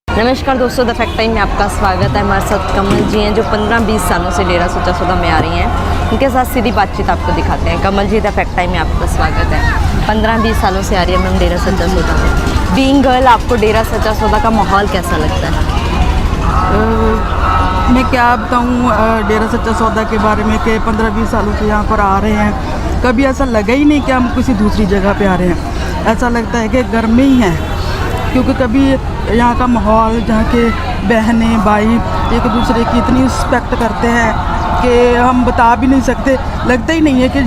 नमस्कार दोस्तों, the fact time में आपका स्वागत है। हमारे साथ कमल जी हैं जो 15-20 सालों से डेरा सच्चा सौदा में आ रही हैं। उनके साथ सीधी बातचीत आपको दिखाते हैं। कमल जी, द फैक्ट टाइम में आपका स्वागत है। 15-20 सालों से आ रही है मैम डेरा सच्चा सौदा में। बीइंग गर्ल, आपको डेरा सच्चा सौदा का माहौल कैसा लगता है? मैं क्या बताऊँ डेरा सच्चा सौदा के बारे में कि 15-20 सालों से यहाँ पर आ रहे हैं। कभी ऐसा लगा ही नहीं कि हम किसी दूसरी जगह पे आ रहे हैं। ऐसा लगता है कि घर में ही हैं, क्योंकि कभी यहाँ का माहौल, जहाँ के बहनें भाई एक दूसरे की इतनी रिस्पेक्ट करते हैं कि हम बता भी नहीं सकते। लगता ही नहीं है कि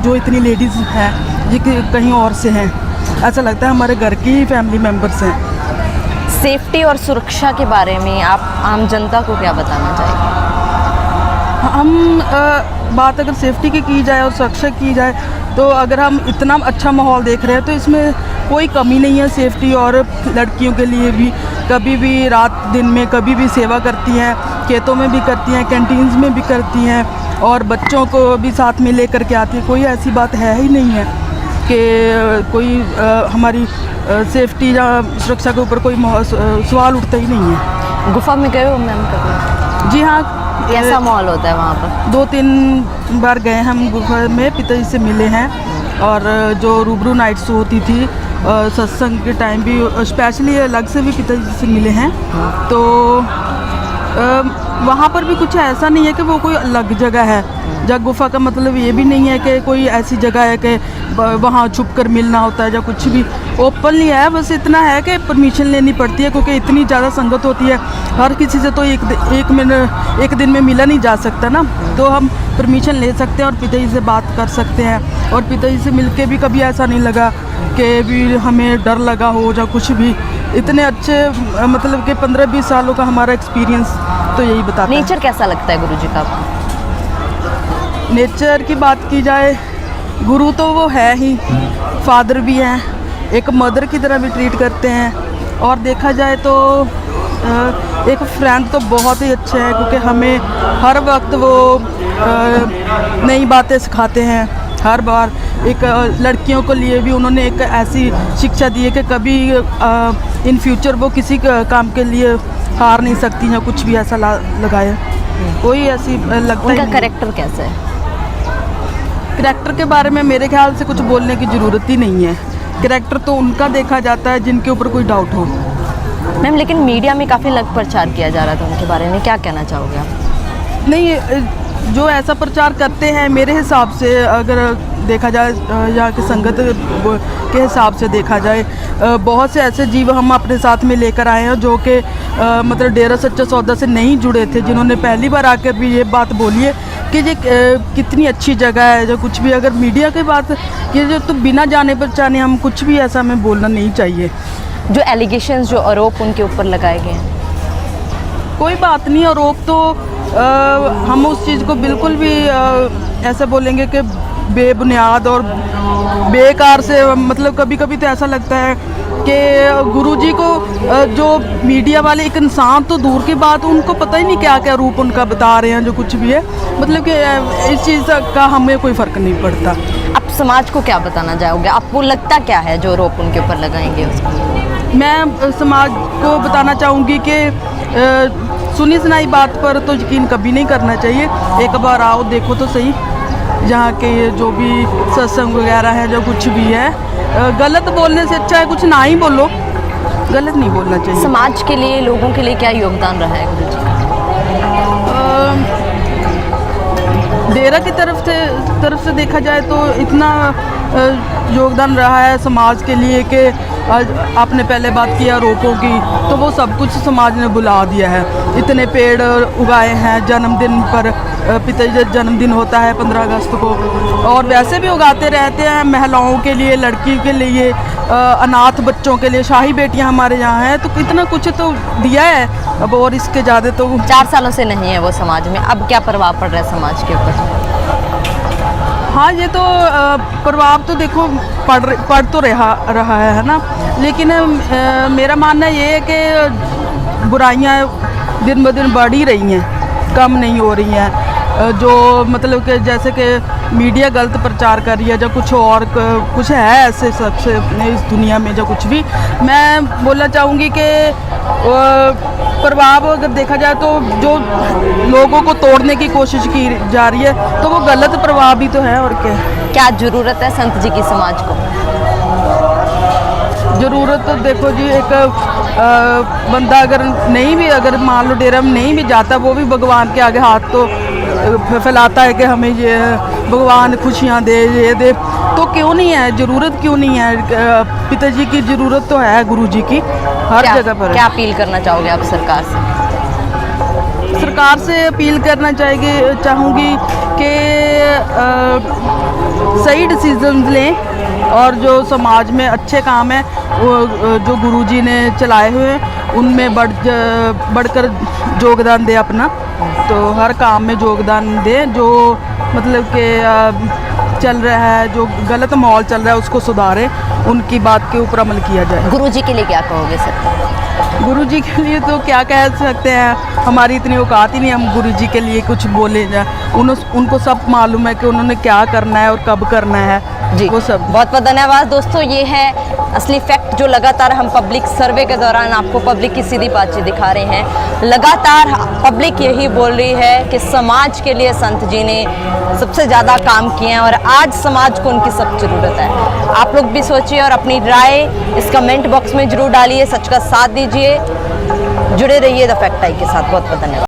जो इतनी लेडीज़ हैं ये कहीं और से हैं। ऐसा लगता है हमारे घर की ही फैमिली मेम्बर्स हैं। सेफ्टी और सुरक्षा के बारे में आप आम जनता को क्या बताना चाहेंगे? हम बात अगर सेफ्टी की जाए और सुरक्षा की जाए तो अगर हम इतना अच्छा माहौल देख रहे हैं तो इसमें कोई कमी नहीं है। सेफ्टी और लड़कियों के लिए भी कभी भी रात दिन में कभी भी सेवा करती हैं, खेतों में भी करती हैं, कैंटीन्स में भी करती हैं और बच्चों को भी साथ में लेकर के आती हैं। कोई ऐसी बात है ही नहीं है कि कोई हमारी सेफ्टी या सुरक्षा के ऊपर कोई सवाल उठता ही नहीं है। गुफा में गए हो मैम कभी? जी हाँ। कैसा माहौल होता है वहाँ पर? 2-3 बार गए हम गुफा में, पिताजी से मिले हैं और जो रूबरू नाइट्स होती थी सत्संग के टाइम भी स्पेशली अलग से भी पिताजी से मिले हैं। तो वहाँ पर भी कुछ ऐसा नहीं है कि वो कोई अलग जगह है। जब गुफा का मतलब ये भी नहीं है कि कोई ऐसी जगह है कि वहाँ छुप कर मिलना होता है या कुछ भी ओपनली है। बस इतना है कि परमिशन लेनी पड़ती है, क्योंकि इतनी ज़्यादा संगत होती है। हर किसी से तो एक दिन में मिला नहीं जा सकता ना। तो हम परमिशन ले सकते हैं और पिताजी से बात कर सकते हैं। और पिताजी से मिलके भी कभी ऐसा नहीं लगा कि भी हमें डर लगा हो या कुछ भी। इतने अच्छे मतलब कि 15-20 सालों का हमारा एक्सपीरियंस तो यही बताता है। नेचर कैसा लगता है गुरुजी का आपको? नेचर की बात की जाए, गुरु तो वो है ही, फादर भी हैं, एक मदर की तरह भी ट्रीट करते हैं। और देखा जाए तो एक फ्रेंड तो बहुत ही अच्छे हैं, क्योंकि हमें हर वक्त वो नई बातें सिखाते हैं। हर बार एक लड़कियों को लिए भी उन्होंने एक ऐसी शिक्षा दी है कि कभी इन फ्यूचर वो किसी काम के लिए हार नहीं सकती हैं, कुछ भी ऐसा लगाए। कोई ऐसी लगता उनका कैरेक्टर कैसा है? करैक्टर के बारे में मेरे ख्याल से कुछ बोलने की ज़रूरत ही नहीं है। करैक्टर तो उनका देखा जाता है जिनके ऊपर कोई डाउट हो। मैम, लेकिन मीडिया में काफ़ी अलग प्रचार किया जा रहा था उनके बारे में, क्या कहना चाहोगे आप? नहीं, जो ऐसा प्रचार करते हैं मेरे हिसाब से अगर देखा जाए यहाँ की संगत के हिसाब से देखा जाए, बहुत से ऐसे जीव हम अपने साथ में लेकर आए हैं जो कि मतलब डेरा सच्चा सौदा से नहीं जुड़े थे, जिन्होंने पहली बार आकर भी ये बात बोली है कि ये कितनी अच्छी जगह है। जो कुछ भी अगर मीडिया की बात की जो तो बिना जाने पहचाने हम कुछ भी ऐसा हमें बोलना नहीं चाहिए। जो एलिगेशंस, जो आरोप उनके ऊपर लगाए गए हैं, कोई बात नहीं। आरोप तो हम उस चीज़ को बिल्कुल भी ऐसा बोलेंगे कि बेबुनियाद और बेकार से, मतलब कभी कभी तो ऐसा लगता है कि गुरुजी को जो मीडिया वाले, एक इंसान तो दूर की बात, उनको पता ही नहीं क्या क्या रूप उनका बता रहे हैं जो कुछ भी है। मतलब कि इस चीज़ का हमें कोई फ़र्क नहीं पड़ता। आप समाज को क्या बताना चाहोगे? आपको लगता क्या है जो आरोप उनके ऊपर लगाएंगे उसको? मैं समाज को बताना चाहूँगी कि सुनी सुनाई बात पर तो यकीन कभी नहीं करना चाहिए। एक बार आओ देखो तो सही, जहाँ के जो भी सत्संग वगैरह है, जो कुछ भी है, गलत बोलने से अच्छा है कुछ ना ही बोलो। गलत नहीं बोलना चाहिए। समाज के लिए, लोगों के लिए क्या योगदान रहा है गुरुजी का? डेरा की तरफ से देखा जाए तो इतना योगदान रहा है समाज के लिए कि आपने पहले बात की आरोपों की, तो वो सब कुछ समाज ने बुला दिया है। इतने पेड़ उगाए हैं जन्मदिन पर, पिताजी का जन्मदिन होता है 15 अगस्त को, और वैसे भी उगाते रहते हैं महिलाओं के लिए, लड़की के लिए, अनाथ बच्चों के लिए। शाही बेटियां हमारे यहाँ हैं, तो इतना कुछ तो दिया है अब, और इसके ज़्यादा तो 4 सालों से नहीं है वो समाज में। अब क्या प्रभाव पड़ रहा है समाज के ऊपर? हाँ, ये तो प्रभाव तो देखो पड़ तो रहा है ना। लेकिन मेरा मानना ये है कि बुराइयाँ दिन ब दिन बढ़ ही रही हैं, कम नहीं हो रही हैं। जो मतलब कि जैसे कि मीडिया गलत प्रचार कर रही है या कुछ और कुछ है ऐसे सबसे इस दुनिया में जो कुछ भी, मैं बोलना चाहूँगी कि प्रभाव अगर देखा जाए तो जो लोगों को तोड़ने की कोशिश की जा रही है तो वो गलत प्रभाव भी तो है। और क्या ज़रूरत है संत जी की समाज को? ज़रूरत तो देखो जी, एक बंदा अगर नहीं भी, अगर मान लो डेरा में नहीं भी जाता, वो भी भगवान के आगे हाथ तो फैलाता है कि हमें ये भगवान खुशियाँ दे, ये दे, तो क्यों नहीं है, ज़रूरत क्यों नहीं है? पिताजी की ज़रूरत तो है, गुरु जी की हर जगह पर। क्या अपील करना चाहोगे आप सरकार से? सरकार से अपील करना चाहूँगी कि सही डिसीजन लें और जो समाज में अच्छे काम हैं वो जो गुरुजी ने चलाए हुए हैं उनमें बढ़कर योगदान दें अपना, तो हर काम में योगदान दें। जो मतलब कि चल रहा है, जो गलत माहौल चल रहा है उसको सुधारें, उनकी बात के ऊपर अमल किया जाए। गुरुजी के लिए क्या कहोगे सर? गुरुजी के लिए तो क्या कह सकते हैं, हमारी इतनी औकात ही नहीं हम गुरुजी के लिए कुछ बोले जाए। उनको सब मालूम है कि उन्होंने क्या करना है और कब करना है जी, वो सब। बहुत बहुत धन्यवाद दोस्तों। ये है असली फैक्ट जो लगातार हम पब्लिक सर्वे के दौरान आपको पब्लिक की सीधी बातचीत दिखा रहे हैं। लगातार पब्लिक यही बोल रही है कि समाज के लिए संत जी ने सबसे ज़्यादा काम किए हैं और आज समाज को उनकी सब ज़रूरत है। आप लोग भी सोचिए और अपनी राय इस कमेंट बॉक्स में ज़रूर डालिए, सच का साथ दीजिए, जुड़े रहिए द फैक्ट आई के साथ। बहुत बहुत धन्यवाद।